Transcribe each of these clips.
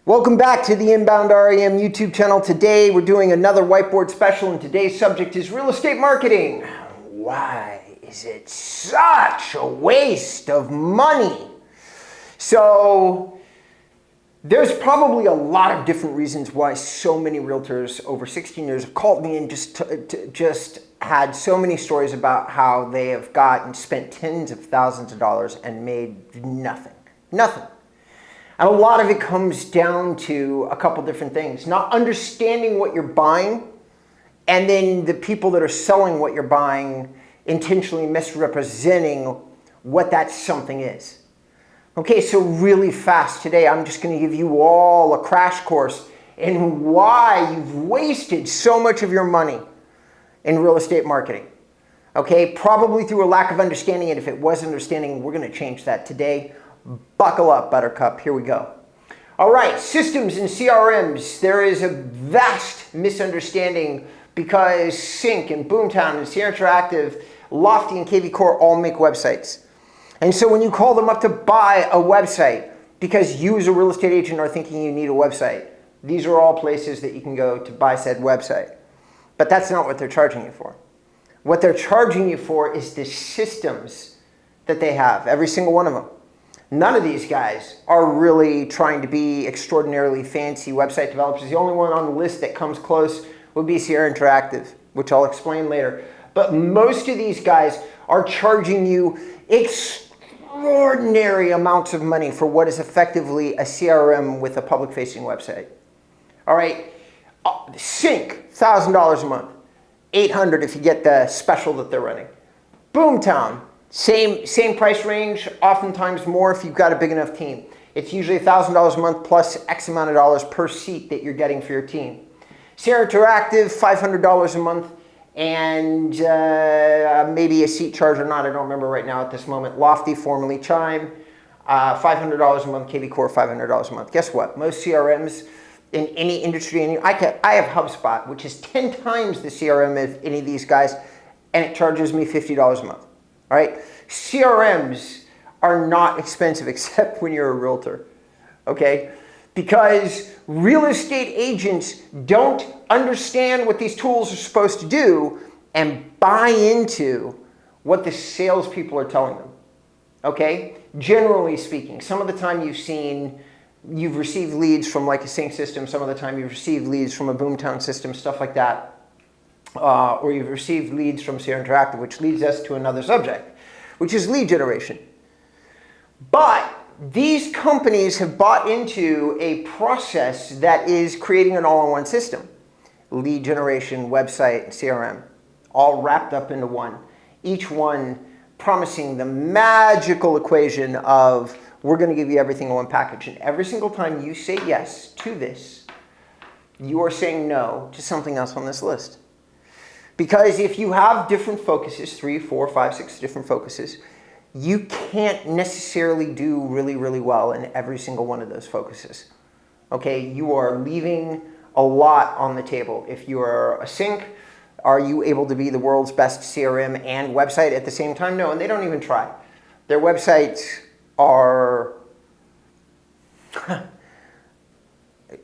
Welcome back to the InboundREM YouTube channel. Today we're doing another whiteboard special, and today's subject is real estate marketing. Why is it such a waste of money? So there's probably a lot of different reasons why so many realtors over 16 years have called me and just had so many stories about how they have spent tens of thousands of dollars and made nothing. And a lot of it comes down to a couple different things. Not understanding what you're buying, and then the people that are selling what you're buying intentionally misrepresenting what that something is. Okay, so really fast today, I'm just going to give you all a crash course in why you've wasted so much of your money in real estate marketing. Okay, probably through a lack of understanding, and if it was understanding, we're going to change that today. Buckle up, Buttercup. Here we go. All right, systems and CRMs. There is a vast misunderstanding because Sync and Boomtown and Sierra Interactive, Lofty and KV Core all make websites. And so when you call them up to buy a website, because you as a real estate agent are thinking you need a website, these are all places that you can go to buy said website. But that's not what they're charging you for. What they're charging you for is the systems that they have, every single one of them. None of these guys are really trying to be extraordinarily fancy website developers. The only one on the list that comes close would be Sierra Interactive, which I'll explain later. But most of these guys are charging you extraordinary amounts of money for what is effectively a CRM with a public-facing website. All right, Sync, $1,000 a month, $800 if you get the special that they're running. Boomtown, same price range, oftentimes more if you've got a big enough team. It's usually $1,000 a month plus X amount of dollars per seat that you're getting for your team. Sierra Interactive, $500 a month, and maybe a seat charge or not, I don't remember right now at this moment. Lofty, formerly Chime, $500 a month. KV Core, $500 a month. Guess what? Most CRMs in any industry, I have HubSpot, which is 10 times the CRM of any of these guys, and it charges me $50 a month. All right, CRMs are not expensive except when you're a realtor, okay? Because real estate agents don't understand what these tools are supposed to do and buy into what the salespeople are telling them, okay? Generally speaking, some of the time you've received leads from like a Sync system, some of the time you've received leads from a Boomtown system, stuff like that. Or you've received leads from Sierra Interactive, which leads us to another subject, which is lead generation. But these companies have bought into a process that is creating an all-in-one system. Lead generation, website, CRM, all wrapped up into one. Each one promising the magical equation of, we're going to give you everything in one package. And every single time you say yes to this, you are saying no to something else on this list. Because if you have different focuses, 3, 4, 5, 6 different focuses, you can't necessarily do really, really well in every single one of those focuses. Okay, you are leaving a lot on the table. If you are a Sync, are you able to be the world's best CRM and website at the same time? No, and they don't even try. Their websites are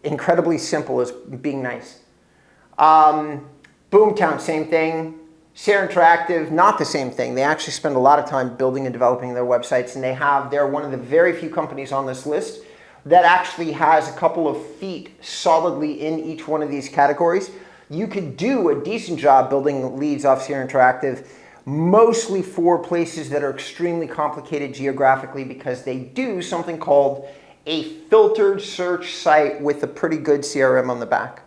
incredibly simple as being nice. Boomtown, same thing. Sierra Interactive, not the same thing. They actually spend a lot of time building and developing their websites, and they're one of the very few companies on this list that actually has a couple of feet solidly in each one of these categories. You could do a decent job building leads off Sierra Interactive, mostly for places that are extremely complicated geographically, because they do something called a filtered search site with a pretty good CRM on the back.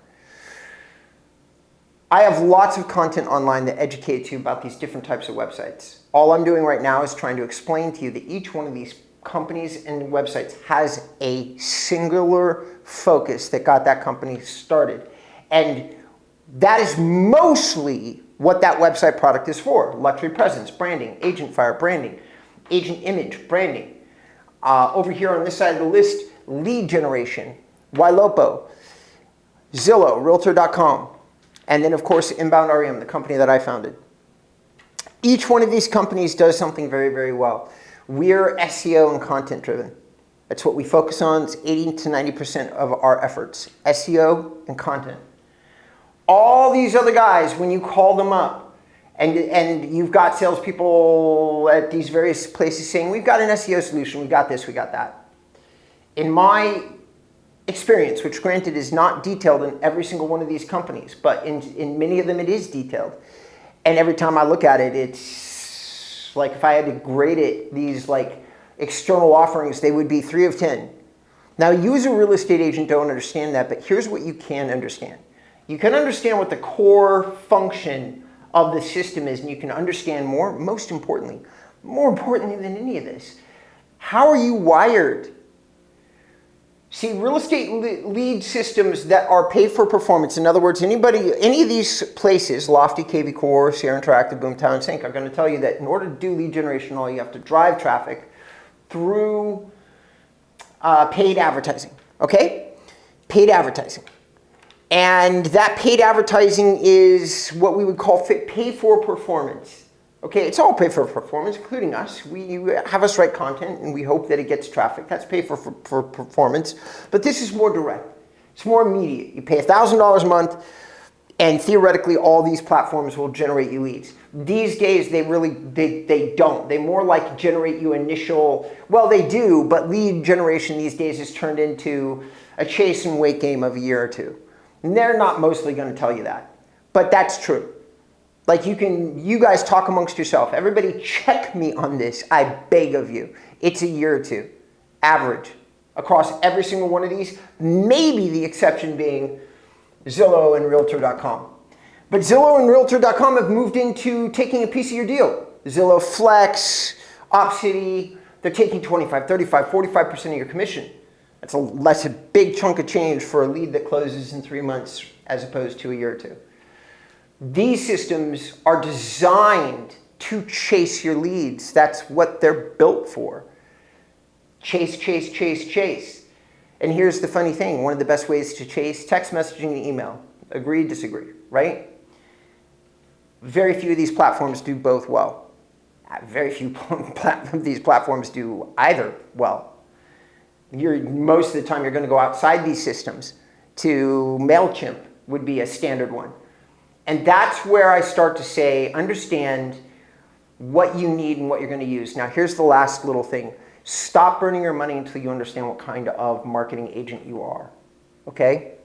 I have lots of content online that educates you about these different types of websites. All I'm doing right now is trying to explain to you that each one of these companies and websites has a singular focus that got that company started. And that is mostly what that website product is for. Luxury presence, branding, agent fire, branding, agent image, branding. Over here on this side of the list, lead generation, Ylopo, Zillow, Realtor.com. And then, of course, InboundREM, the company that I founded. Each one of these companies does something very, very well. We're SEO and content driven. That's what we focus on. It's 80 to 90% of our efforts, SEO and content. All these other guys, when you call them up, and you've got salespeople at these various places saying, we've got an SEO solution, we got this, we got that. In my experience, which granted is not detailed in every single one of these companies, but in many of them it is detailed. And every time I look at it, it's like if I had to grade it, these like external offerings, they would be 3 of 10. Now you as a real estate agent don't understand that, but here's what you can understand. You can understand what the core function of the system is, and you can understand more importantly than any of this, how are you wired? See, real estate lead systems that are paid for performance, in other words, any of these places, Lofty, KV Core, Sierra Interactive, Boomtown, Sync, are going to tell you that in order to do lead generation, all you have to drive traffic through paid advertising, okay? Paid advertising. And that paid advertising is what we would call pay for performance. Okay, it's all pay for performance, including us. You have us write content and we hope that it gets traffic. That's pay for performance. But this is more direct. It's more immediate. You pay $1,000 a month and theoretically all these platforms will generate you leads. These days they don't. They more like generate you initial, well they do, but lead generation these days is turned into a chase and wait game of a year or two. And they're not mostly going to tell you that. But that's true. Like you guys talk amongst yourself. Everybody check me on this, I beg of you. It's a year or two, average, across every single one of these, maybe the exception being Zillow and Realtor.com. But Zillow and Realtor.com have moved into taking a piece of your deal. Zillow Flex, OpCity, they're taking 25, 35, 45% of your commission. That's a big chunk of change for a lead that closes in 3 months as opposed to a year or two. These systems are designed to chase your leads. That's what they're built for. Chase, chase, chase, chase. And here's the funny thing. One of the best ways to chase, text messaging and email. Agree, disagree, right? Very few of these platforms do both well. Very few of these platforms do either well. Most of the time you're going to go outside these systems to MailChimp would be a standard one. And that's where I start to say, understand what you need and what you're going to use. Now, here's the last little thing. Stop burning your money until you understand what kind of marketing agent you are. Okay?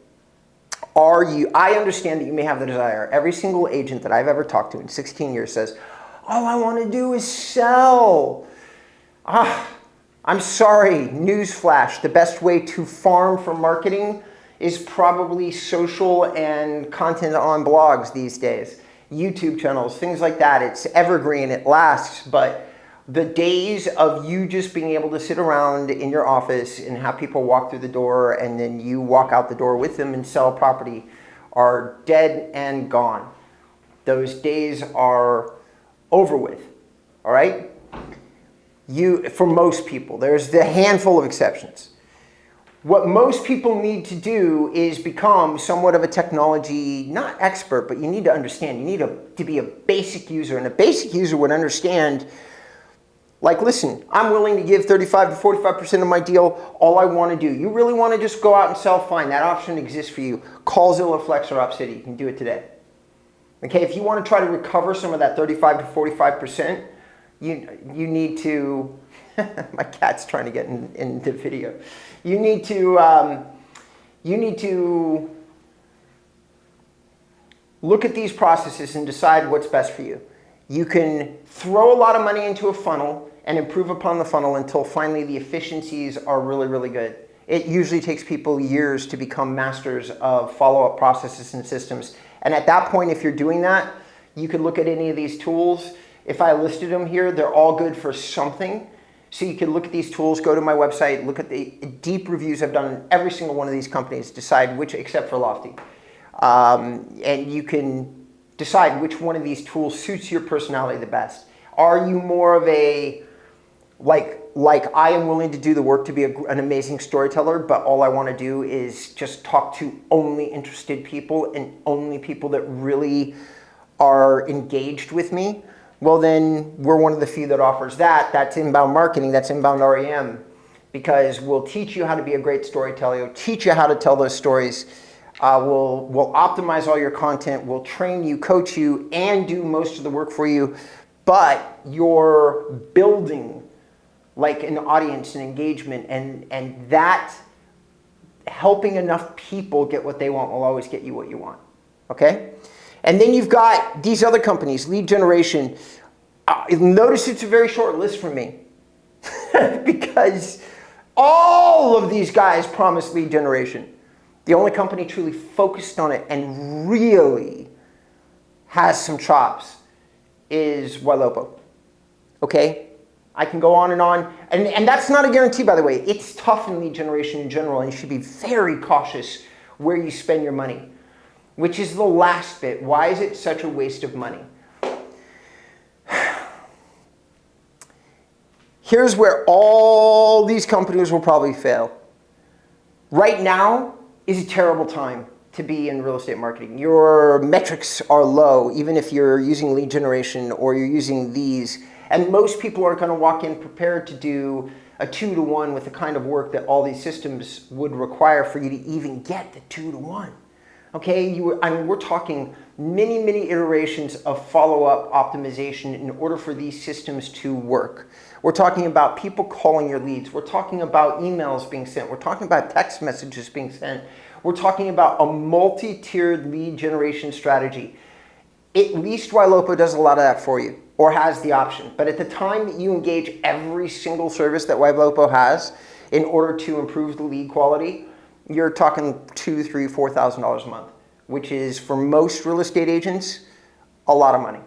I understand that you may have the desire. Every single agent that I've ever talked to in 16 years says, all I want to do is sell. I'm sorry, newsflash. The best way to farm for marketing is probably social and content on blogs these days. YouTube channels, things like that. It's evergreen, it lasts, but the days of you just being able to sit around in your office and have people walk through the door and then you walk out the door with them and sell property are dead and gone. Those days are over with, all right? For most people, there's the handful of exceptions. What most people need to do is become somewhat of a technology, not expert, but you need to understand. You need to be a basic user, and a basic user would understand, like, listen, I'm willing to give 35 to 45% of my deal, all I want to do. You really want to just go out and sell? Fine, that option exists for you. Call Zillow, Flex, or OpCity. You can do it today. Okay, if you want to try to recover some of that 35 to 45%, you need to, my cat's trying to get in the video. You need to look at these processes and decide what's best for you. You can throw a lot of money into a funnel and improve upon the funnel until finally the efficiencies are really, really good. It usually takes people years to become masters of follow-up processes and systems. And at that point, if you're doing that, you could look at any of these tools. If I listed them here, they're all good for something. So you can look at these tools, go to my website, look at the deep reviews I've done in every single one of these companies, decide which, except for Lofty. And you can decide which one of these tools suits your personality the best. Are you more of a, like I am willing to do the work to be an amazing storyteller, but all I want to do is just talk to only interested people and only people that really are engaged with me? Well, then we're one of the few that offers that. That's inbound marketing, that's InboundREM. because we'll teach you how to be a great storyteller. We'll teach you how to tell those stories. We'll optimize all your content. We'll train you, coach you, and do most of the work for you. But you're building like an audience and engagement, and that helping enough people get what they want will always get you what you want. Okay? And then you've got these other companies, lead generation. Notice it's a very short list for me because all of these guys promise lead generation. The only company truly focused on it and really has some chops is Ylopo. Okay? I can go on. And that's not a guarantee, by the way. It's tough in lead generation in general, and you should be very cautious where you spend your money, which is the last bit. Why is it such a waste of money? Here's where all these companies will probably fail. Right now is a terrible time to be in real estate marketing. Your metrics are low, even if you're using lead generation or you're using these. And most people are going to walk in prepared to do a 2-to-1 with the kind of work that all these systems would require for you to even get the 2-to-1. Okay, we're talking many, many iterations of follow-up optimization in order for these systems to work. We're talking about people calling your leads. We're talking about emails being sent. We're talking about text messages being sent. We're talking about a multi-tiered lead generation strategy. At least Ylopo does a lot of that for you, or has the option. But at the time that you engage every single service that Ylopo has in order to improve the lead quality, you're talking $2,000, $3,000, $4,000 a month, which is, for most real estate agents, a lot of money.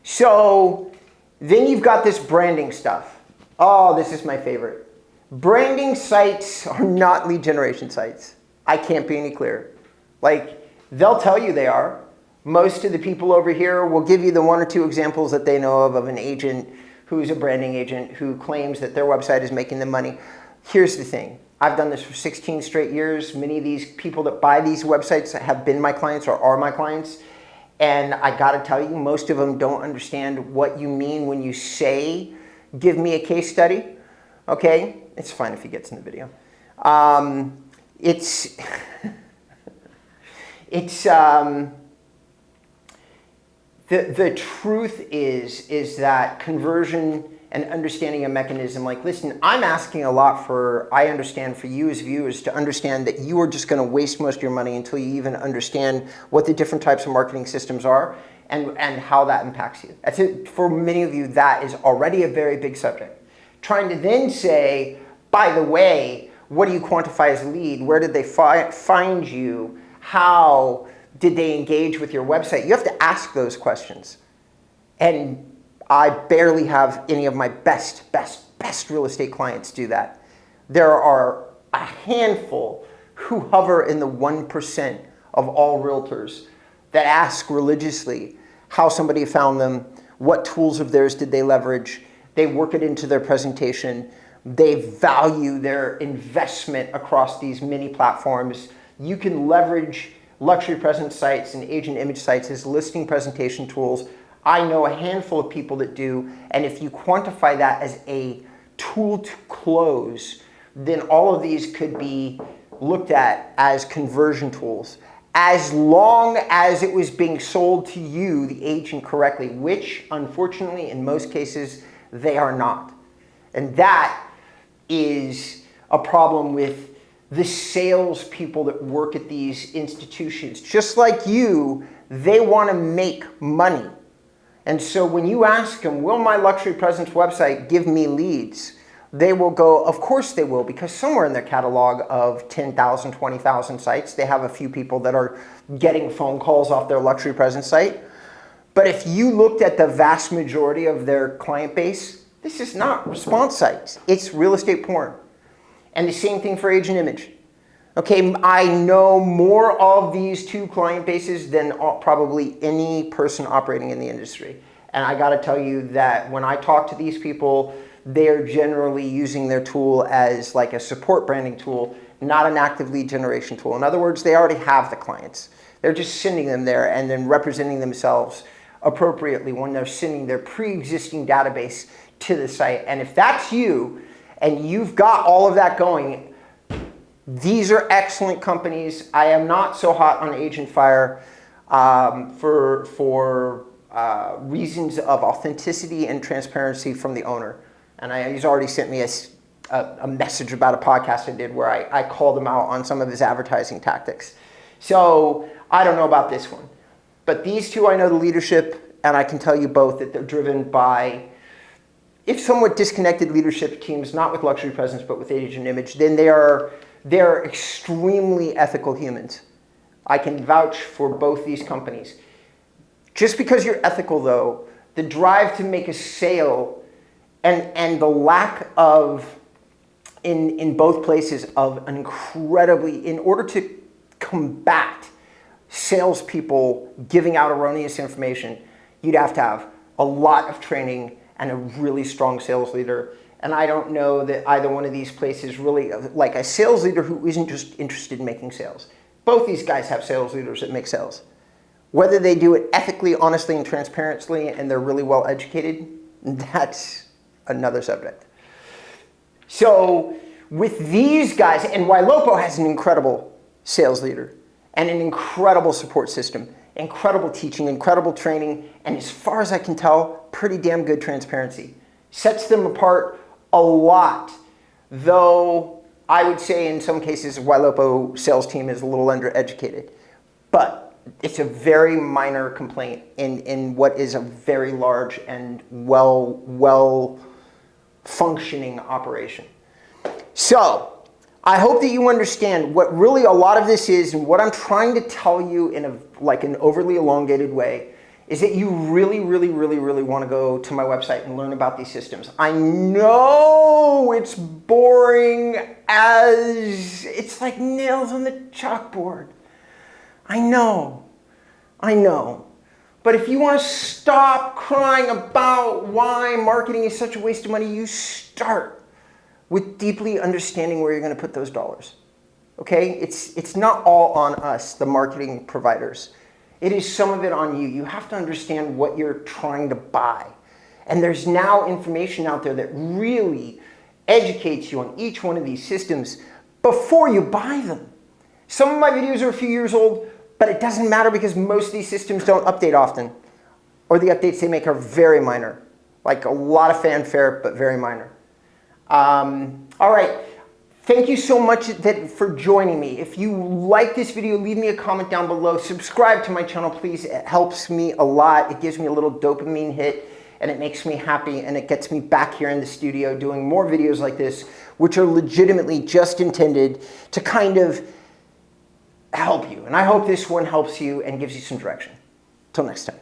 So then you've got this branding stuff. Oh, this is my favorite. Branding sites are not lead generation sites. I can't be any clearer. Like, they'll tell you they are. Most of the people over here will give you the 1 or 2 examples that they know of an agent who's a branding agent who claims that their website is making them money. Here's the thing. I've done this for 16 straight years. Many of these people that buy these websites have been my clients or are my clients. And I got to tell you, most of them don't understand what you mean when you say, give me a case study. Okay? It's fine if he gets in the video. The truth is that conversion and understanding a mechanism, like, listen, I'm asking a lot I understand for you as viewers to understand that you are just going to waste most of your money until you even understand what the different types of marketing systems are and how that impacts you. That's it. For many of you, that is already a very big subject. Trying to then say, by the way, what do you quantify as a lead? Where did they find you? How did they engage with your website? You have to ask those questions. And I barely have any of my best real estate clients do that. There are a handful who hover in the 1% of all realtors that ask religiously how somebody found them, what tools of theirs did they leverage, they work it into their presentation, they value their investment across these many platforms. You can leverage luxury presence sites and agent image sites as listing presentation tools. I know a handful of people that do, and if you quantify that as a tool to close, then all of these could be looked at as conversion tools, as long as it was being sold to you, the agent, correctly, which, unfortunately, in most cases, they are not. And that is a problem with the salespeople that work at these institutions. Just like you, they want to make money. And so when you ask them, will my luxury presence website give me leads? They will go, of course they will, because somewhere in their catalog of 10,000, 20,000 sites, they have a few people that are getting phone calls off their luxury presence site. But if you looked at the vast majority of their client base, this is not response sites. It's real estate porn. And the same thing for agent image. Okay, I know more of these two client bases than probably any person operating in the industry. And I got to tell you that when I talk to these people, they're generally using their tool as like a support branding tool, not an active lead generation tool. In other words, they already have the clients. They're just sending them there and then representing themselves appropriately when they're sending their pre-existing database to the site. And if that's you, and you've got all of that going, these are excellent companies. I am not so hot on Agent Fire for reasons of authenticity and transparency from the owner. And he's already sent me a message about a podcast I did where I called him out on some of his advertising tactics. So I don't know about this one. But these two, I know the leadership, and I can tell you both that they're driven by, if somewhat disconnected leadership teams, not with luxury presence, but with age and image, then they're extremely ethical humans. I can vouch for both these companies. Just because you're ethical, though, the drive to make a sale and the lack of, in both places, of an incredibly, in order to combat salespeople giving out erroneous information, you'd have to have a lot of training and a really strong sales leader. And I don't know that either one of these places really, like a sales leader who isn't just interested in making sales. Both these guys have sales leaders that make sales. Whether they do it ethically, honestly, and transparently, and they're really well educated, that's another subject. So with these guys, and Ylopo has an incredible sales leader and an incredible support system, incredible teaching, incredible training, and as far as I can tell, pretty damn good transparency. Sets them apart a lot, though I would say in some cases Ylopo sales team is a little undereducated. But it's a very minor complaint in what is a very large and well functioning operation. So I hope that you understand what really a lot of this is, and what I'm trying to tell you in an overly elongated way is that you really want to go to my website and learn about these systems. I know it's boring as it's like nails on the chalkboard. I know. But if you want to stop crying about why marketing is such a waste of money, you start with deeply understanding where you're going to put those dollars. Okay? It's not all on us, the marketing providers. It is some of it on you. You have to understand what you're trying to buy. And there's now information out there that really educates you on each one of these systems before you buy them. Some of my videos are a few years old, but it doesn't matter because most of these systems don't update often, or the updates they make are very minor, like a lot of fanfare, but very minor. All right, thank you so much for joining me. If you like this video, leave me a comment down below. Subscribe to my channel, please. It helps me a lot. It gives me a little dopamine hit, and it makes me happy, and it gets me back here in the studio doing more videos like this, which are legitimately just intended to kind of help you. And I hope this one helps you and gives you some direction. Till next time.